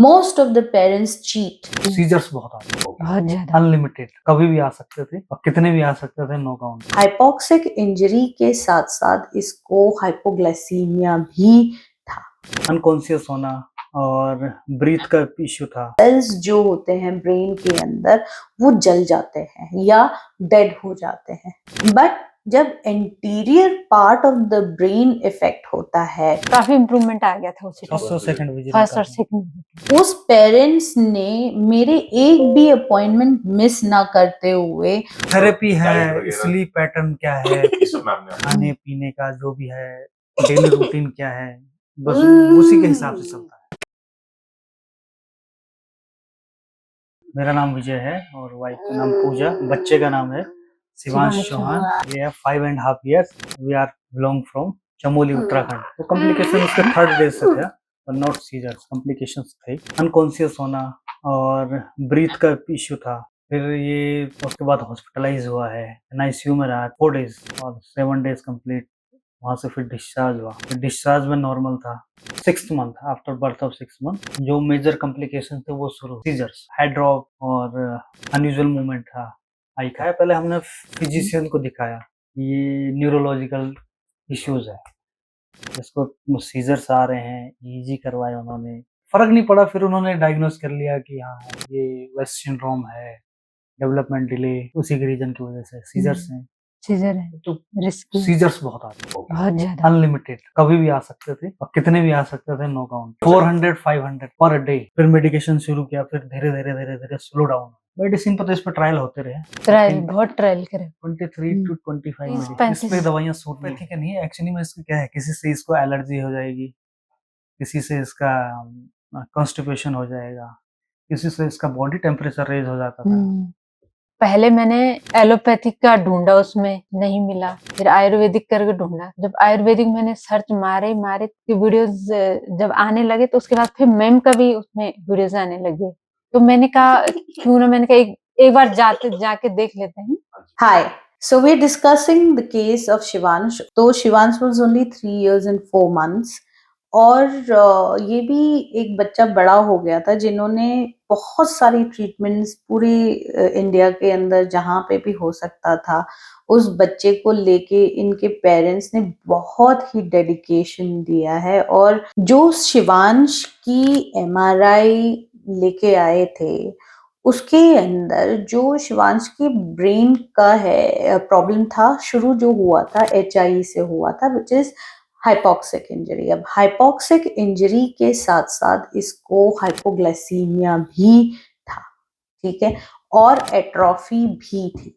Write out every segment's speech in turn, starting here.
Most of the parents cheat. Seizures बहुत आते थे, बहुत ज्यादा। अनलिमिटेड, कभी भी आ सकते थे और कितने भी आ सकते थे, नो काउंट। हाइपोक्सिक इंजरी के साथ साथ इसको हाइपोग्लाइसीमिया भी था। अनकॉन्शियस होना और ब्रीथ का इश्यू था। सेल्स जो होते हैं ब्रेन के अंदर वो जल जाते हैं या डेड हो जाते हैं। बट जब anterior part of the brain effect होता है, काफी इम्प्रूवमेंट आ गया था उसी टाइम। फर्स्ट और सेकंड विजिट फर्स्ट और सेकंड उस पेरेंट्स ने मेरे एक भी अपॉइंटमेंट मिस ना करते हुए थेरेपी है, स्लीप पैटर्न क्या है, खाने पीने का जो भी है, डेली रूटीन क्या है, बस उसी के हिसाब से चलता है। मेरा नाम विजय है और वाइफ का नाम पूजा, बच्चे का नाम है शिवांश चौहान। ये है 5.5 years। We are belong from Chamoli Uttarakhand. तो कॉम्प्लिकेशन उसके 3rd डे से थे और नॉट सीजर्स, कॉम्प्लिकेशंस थे। अनकॉन्शियस होना और ब्रीथ का इश्यू था। फिर ये उसके बाद हॉस्पिटलाइज हुआ है, एनआईसीयू में रहा 4 days और 7 days कंप्लीट। वहां से फिर डिस्चार्ज हुआ। फिर डिस्चार्ज में नॉर्मल था। 6th month after birth of 6th month जो मेजर कॉम्प्लिकेशन थे वो शुरू, सीजर्स, हेड ड्रॉप और अनयूजुअल मूवमेंट था। आई खाया, पहले हमने फिजिशियन को दिखाया, ये न्यूरोलॉजिकल इश्यूज है, इसको सीजर्स आ रहे हैं, ईईजी करवाया उन्होंने, फर्क नहीं पड़ा। फिर उन्होंने डायग्नोस कर लिया कि हाँ ये वेस्ट सिंड्रोम है, डेवलपमेंट डिले, उसी के रीजन की वजह से सीजर्स हैं। सीजर है तो रिस्की, सीजर्स बहुत आते थे, बहुत ज्यादा, अनलिमिटेड, कभी भी आ सकते थे और कितने भी आ सकते थे, नो काउंट। 400 500 per day. फिर मेडिकेशन शुरू किया, फिर धीरे धीरे धीरे धीरे स्लो डाउन। मेडिसिन पर तो इस पर ट्रायल होते रहे, ट्रायल बहुत ट्रायल करे। 23 to 25 30, मेडिसिन। इस पे 35 दवाइयाँ सूट नहीं ठीक है, नहीं है एक्चुअली में। इसको क्या है, किसी से इसको एलर्जी हो जाएगी, किसी से इसका कॉन्स्टिपेशन हो जाएगा, किसी से इसका बॉडी टेम्परेचर रेज हो जाता था। पहले मैंने एलोपैथिक का ढूंढा, उसमें नहीं मिला, फिर आयुर्वेदिक करके ढूंढा। जब आयुर्वेदिक मैंने सर्च मारे कि वीडियोस जब आने लगे, तो उसके बाद फिर मैम का भी उसमें वीडियोस आने लगे। तो मैंने कहा क्यों ना, मैंने कहा एक बार जाके देख लेते हैं। Hi. So we're discussing the case of Shivansh. तो Shivansh was only 3 years and 4 months और ये भी एक बच्चा बड़ा हो गया था जिन्होंने बहुत सारी ट्रीटमेंट्स पूरे इंडिया के अंदर जहाँ पे भी हो सकता था उस बच्चे को लेके इनके पेरेंट्स ने बहुत ही डेडिकेशन दिया है। और जो शिवांश की एमआरआई लेके आए थे उसके अंदर जो शिवांश के ब्रेन का है प्रॉब्लम था, शुरू जो हुआ था एचआई से हुआ था, विच इज हाइपोक्सिक इंजरी। अब हाइपोक्सिक इंजरी के साथ साथ इसको हाइपोग्लाइसीमिया भी था, ठीक है, और एट्रोफी भी थी।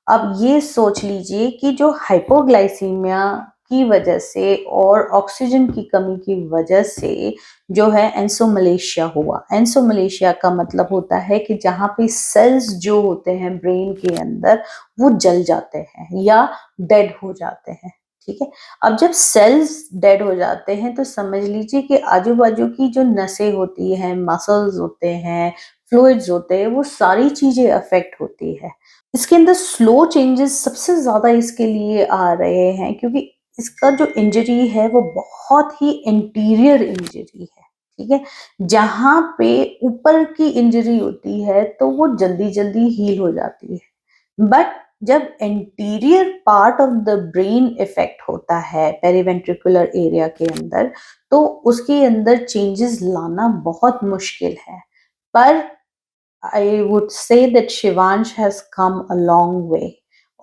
अब ये सोच लीजिए कि जो हाइपोग्लाइसीमिया की वजह से और ऑक्सीजन की कमी की वजह से जो है एंसोमलेशिया हुआ। एंसोमलेशिया का मतलब होता है कि जहाँ पे सेल्स जो होते हैं ब्रेन के अंदर वो जल जाते हैं या डेड हो जाते हैं, ठीक है। अब जब सेल्स डेड हो जाते हैं तो समझ लीजिए कि आजू बाजू की जो नसें होती हैं, मसल्स होते हैं, फ्लूइड्स होते हैं, वो सारी चीजें अफेक्ट होती है। इसके अंदर स्लो चेंजेस सबसे ज्यादा इसके लिए आ रहे हैं क्योंकि इसका जो इंजरी है वो बहुत ही इंटीरियर इंजरी है, ठीक है। जहाँ पे ऊपर की इंजरी होती है तो वो जल्दी जल्दी हील हो जाती है, बट जब anterior part of the brain effect होता है पेरीवेंट्रिकुलर एरिया के अंदर, तो उसके अंदर चेंजेस लाना बहुत मुश्किल है। पर I would say that Shivansh has come a long way।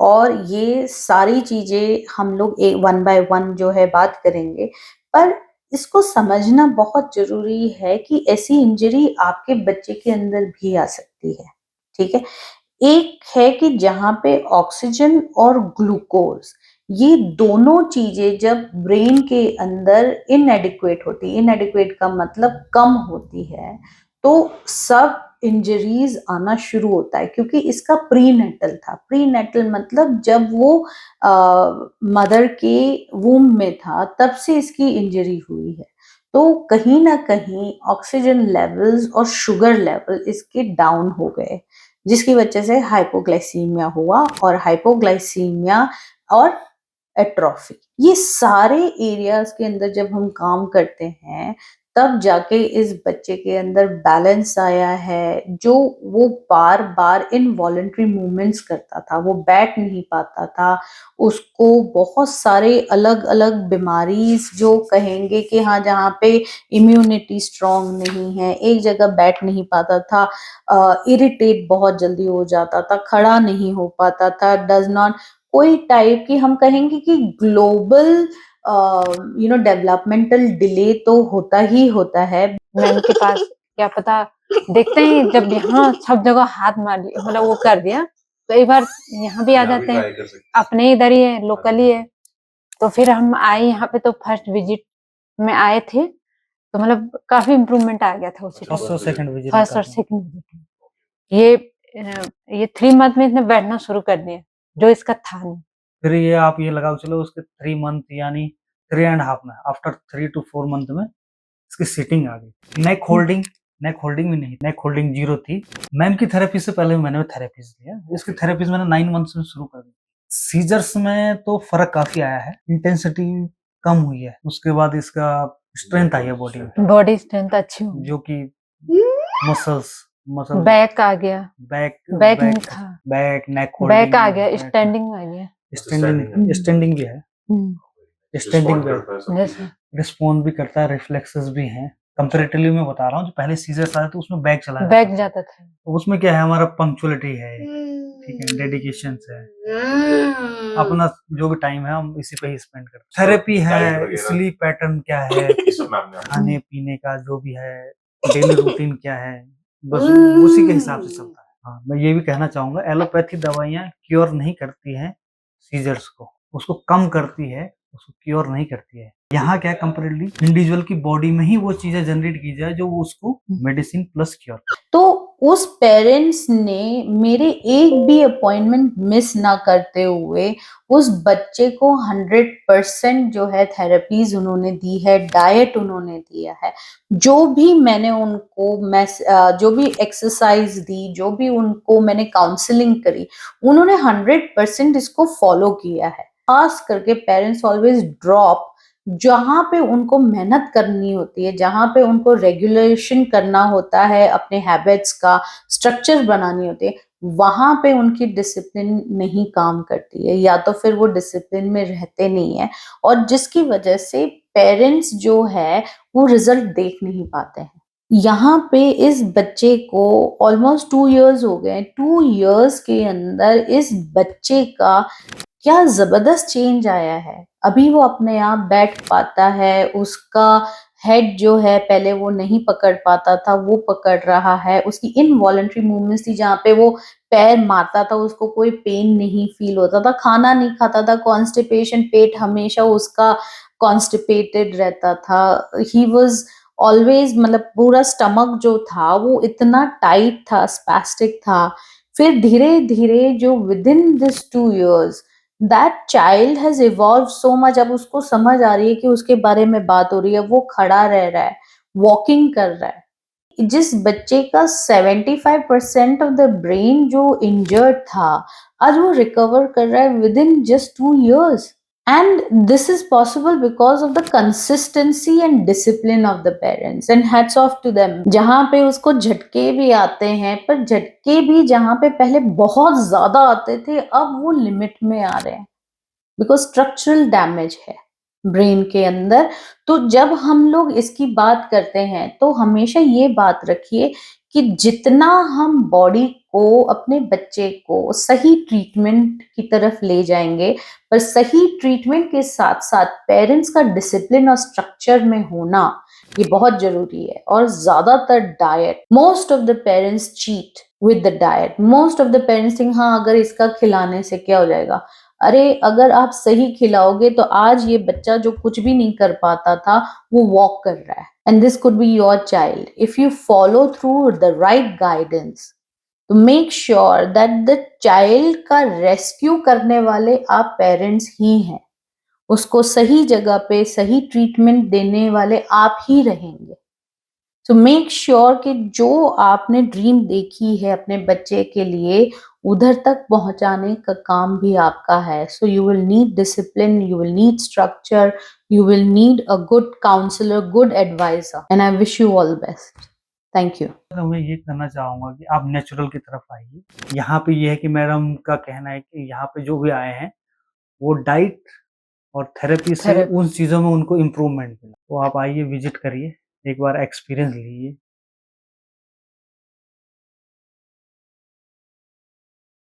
और ये सारी चीजें हम लोग एक वन बाय वन जो है बात करेंगे, पर इसको समझना बहुत जरूरी है कि ऐसी इंजरी आपके बच्चे के अंदर भी आ सकती है, ठीक है। एक है कि जहाँ पे ऑक्सीजन और ग्लूकोज, ये दोनों चीजें जब ब्रेन के अंदर इनएडिक्वेट होती है, इनएडिक्वेट का मतलब कम होती है, तो सब इंजरीज आना शुरू होता है। क्योंकि इसका प्री नेटल था, प्री नेटल मतलब जब वो मदर के वूम में था तब से इसकी इंजरी हुई है। तो कहीं ना कहीं ऑक्सीजन लेवल्स और शुगर लेवल इसके डाउन हो गए, जिसकी वजह से हाइपोग्लाइसीमिया हुआ। और हाइपोग्लाइसीमिया और एट्रोफी, ये सारे एरियाज के अंदर जब हम काम करते हैं तब जाके इस बच्चे के अंदर बैलेंस आया है। जो वो बार-बार इनवॉलंटरी मूवमेंट्स करता था, वो बैठ नहीं पाता था, उसको बहुत सारे अलग-अलग बीमारीज़ जो कहेंगे कि हाँ, जहाँ पे इम्यूनिटी स्ट्रॉन्ग नहीं है, एक जगह बैठ नहीं पाता था, इरिटेट बहुत जल्दी हो जाता था, खड़ा नहीं हो पाता था, डज़ नॉट कोई टाइप की हम कहेंगे कि ग्लोबल डेवलपमेंटल डिले तो होता ही होता है। मैम के पास क्या पता देखते हैं जब यहाँ सब जगह हाथ मार लिया मतलब वो कर दिया तो एक बार यहाँ भी आ यहाँ भी जाते हैं ट्राई कर सकते हैं। अपने इधर ही है लोकल ही है तो फिर हम आए यहाँ पे तो फर्स्ट विजिट में आए थे तो मतलब काफी इम्प्रूवमेंट आ गया था उसी टाइम फर्स्ट और सेकंड विजिट फर्स्ट और सेकंड विजिट ये 3 मंथ में इसने बैठना शुरू कर दिया जो इसका था नहीं फिर ये आप ये लगाओ चलो उसके 3 मंथ यानी 3 एंड हाफ में आफ्टर 3 to 4 मंथ में इसकी सीटिंग आ गई। नेक होल्डिंग भी नहीं, नेक होल्डिंग 0 थी। मैम की थेरेपी से पहले मैंने थेरेपीज लिया। इसकी थेरेपीज मैंने 9 मंथ्स में शुरू कर दी। सीजर्स में तो फर्क काफी आया है, इंटेंसिटी कम हुई है। उसके बाद इसका स्ट्रेंथ आई है बॉडी में, बॉडी स्ट्रेंथ अच्छी हो जो कि मसल बैक आ गया बैक बैक नहीं था बैक नेक होल्डिंग बैक आ गया स्टैंडिंग आ गया स्टैंडिंग भी है, स्टैंडिंग भी करता है सब Yes, चीजें। रिस्पॉन्ड भी करता है, रिफ्लेक्सेस भी हैं। कंपैरेटिवली मैं बता रहा हूँ, जो पहले सीजर्स आए थे उसमें बैक चला बैक जाता था। जाता था तो उसमें क्या है, हमारा पंक्चुअलिटी है, ठीक है, डेडिकेशन है, अपना जो भी टाइम है हम इसी पे ही स्पेंड करते हैं। थेरेपी डाइट है, वगैरह। स्लीप पैटर्न क्या है, ये सब मैम ने आपको खाने पीने का जो भी है, डेली रूटीन क्या है, बस उसी के हिसाब से चलता है। हाँ, मैं ये भी कहना चाहूंगा, एलोपैथी दवाइयाँ क्योर नहीं करती हैं सीजर्स को, उसको कम करती है, उसको क्योर नहीं करती है। यहाँ क्या है, कंपेरेटिवली इंडिविजुअल की बॉडी में ही वो चीजें जनरेट की जाए जो वो उसको मेडिसिन प्लस क्योर। तो उस पेरेंट्स ने मेरे एक भी अपॉइंटमेंट मिस ना करते हुए उस बच्चे को 100% जो है थेरेपीज उन्होंने दी है, डाइट उन्होंने दिया है, जो भी मैंने उनको जो भी एक्सरसाइज दी, जो भी उनको मैंने काउंसलिंग करी, उन्होंने 100% इसको फॉलो किया है। खास करके पेरेंट्स ऑलवेज ड्रॉप जहाँ पे उनको मेहनत करनी होती है, जहाँ पे उनको रेगुलेशन करना होता है, अपने हैबिट्स का स्ट्रक्चर बनानी होती है, वहाँ पे उनकी डिसिप्लिन नहीं काम करती है, या तो फिर वो डिसिप्लिन में रहते नहीं है, और जिसकी वजह से पेरेंट्स जो है वो रिजल्ट देख नहीं पाते हैं। यहाँ पे इस बच्चे को ऑलमोस्ट 2 इयर्स हो गए। 2 इयर्स के अंदर इस बच्चे का क्या ज़बरदस्त चेंज आया है। अभी वो अपने आप बैठ पाता है, उसका हेड जो है पहले वो नहीं पकड़ पाता था, वो पकड़ रहा है। उसकी इनवॉलंटरी मूवमेंट्स थी जहाँ पे वो पैर मारता था, उसको कोई पेन नहीं फ़ील होता था, खाना नहीं खाता था, कॉन्स्टिपेशन, पेट हमेशा उसका कॉन्स्टिपेटेड रहता था। ही वाज़ ऑलवेज़ मतलब पूरा स्टमक जो था वो इतना टाइट था, स्पैस्टिक था। फिर धीरे-धीरे जो within this 2 years that child has evolved so much. अब उसको समझ आ रही है कि उसके बारे में बात हो रही है, वो खड़ा रह रहा है, वॉकिंग कर रहा है। जिस बच्चे का 75% ऑफ द ब्रेन जो इंजर्ड था, आज वो रिकवर कर रहा है within just 2 years. And this is possible because of the consistency and discipline of the parents, and hats off to them। जहाँ पे उसको झटके भी आते हैं, पर झटके भी जहाँ पे पहले बहुत ज्यादा आते थे, अब वो लिमिट में आ रहे हैं, बिकॉज स्ट्रक्चरल डैमेज है ब्रेन के अंदर। तो जब हम लोग इसकी बात करते हैं तो हमेशा ये बात रखिए कि जितना हम बॉडी को, अपने बच्चे को सही ट्रीटमेंट की तरफ ले जाएंगे, पर सही ट्रीटमेंट के साथ साथ पेरेंट्स का डिसिप्लिन और स्ट्रक्चर में होना ये बहुत जरूरी है। और ज्यादातर diet, most of the parents cheat with the diet. Most of the parents think हाँ अगर इसका खिलाने से क्या हो जाएगा। अरे अगर आप सही खिलाओगे तो आज ये बच्चा जो कुछ भी नहीं कर पाता था वो वॉक कर रहा है, and this could be your child if you follow through the right guidance. तो make sure that the child का रेस्क्यू करने वाले आप पेरेंट्स ही हैं, उसको सही जगह पे सही ट्रीटमेंट देने वाले आप ही रहेंगे। सो मेक श्योर कि जो आपने ड्रीम देखी है अपने बच्चे के लिए, उधर तक पहुंचाने का काम भी आपका है। So you will need discipline, you will need structure, You will need a good counselor, good advisor, and I wish you all the best. Thank you. तो मैं ये करना चाहूँगा कि आप नेचुरल की तरफ आइए। यहाँ पे ये है कि मैडम का कहना है कि यहाँ पे जो भी आए हैं, वो डाइट और थेरेपी से थेरेपी। उन चीज़ों में उनको इम्प्रूवमेंट मिला। तो आप आइए, विज़िट करिए, एक बार एक्सपीरियंस लीजिए।